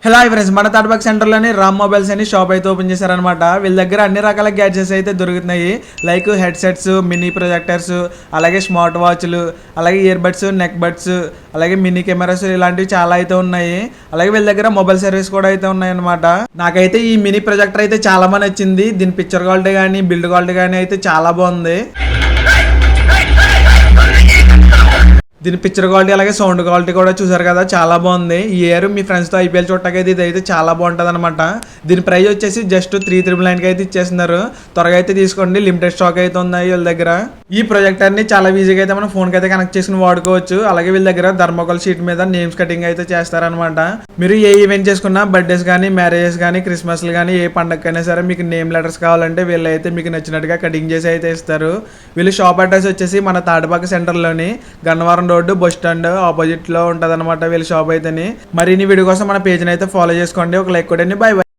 Hello friends, మన Tatipaka సెంటర్లోని Ram mobiles అని shop అయితే ఓపెన్ చేశారనమాట. వీళ్ళ దగ్గర అన్ని రకాల గ్యాడ్జెట్స్ అయితే దొరుకుతున్నాయి. లైక్ హెడ్సెట్స్, మినీ ప్రొజెక్టర్స్, అలాగే స్మార్ట్ వాచ్లు, అలాగే ఇయర్ బడ్స్, నెక్ బడ్స్, అలాగే మినీ కెమెరాస్ ఇలాంటివి చాలా అయితే ఉన్నాయి. అలాగే వీళ్ళ దగ్గర మొబైల్ సర్వీస్ కూడా అయితే ఉన్నాయి అనమాట. నాకైతే ఈ మినీ ప్రొజెక్టర్ అయితే చాలా బాగా నచ్చింది. దీని పిక్చర్ క్వాలిటీ కానీ బిల్డ్ క్వాలిటీ కానీ అయితే చాలా బాగుంది. దీని పిక్చర్ క్వాలిటీ అలాగే సౌండ్ క్వాలిటీ కూడా చూసారు కదా, చాలా బాగుంది. ఈ ఇయర్ మీ ఫ్రెండ్స్తో ఐపీఎల్ చూడటానికి ఇది అయితే చాలా బాగుంటుంది అనమాట. దీని ప్రైస్ వచ్చేసి జస్ట్ 399 అయితే ఇచ్చేస్తున్నారు. త్వరగా అయితే తీసుకోండి, లిమిటెడ్ స్టాక్ అయితే ఉన్నాయి వీళ్ళ దగ్గర. ఈ ప్రొజెక్టర్ని చాలా ఈజీగా అయితే మనం ఫోన్కి అయితే కనెక్ట్ చేసుకుని వాడుకోవచ్చు. అలాగే వీళ్ళ దగ్గర థర్మోకోల్ షీట్ మీద నేమ్స్ కటింగ్ అయితే చేస్తారనమాట. మీరు ఏ ఈవెంట్ చేసుకున్నా, బర్త్డేస్ కానీ, మ్యారేజెస్ కానీ, క్రిస్మస్లు కానీ, ఏ పండగకైనా సరే మీకు నేమ్ లెటర్స్ కావాలంటే వీళ్ళు అయితే మీకు నచ్చినట్టుగా కటింగ్ చేసి అయితే ఇస్తారు. వీళ్ళు షాప్ అడ్రస్ వచ్చేసి మన తాటిపాక సెంటర్లోని Gannavaram road bus stand opposite లో ఉంటది అనమాట వీళ్ళ షాప్ అయితేని. మరిన్ని వీడియో కోసం మన పేజ్ అయితే ఫాలో చేసుకోండి. ఒక లైక్ కొట్టండి. By by.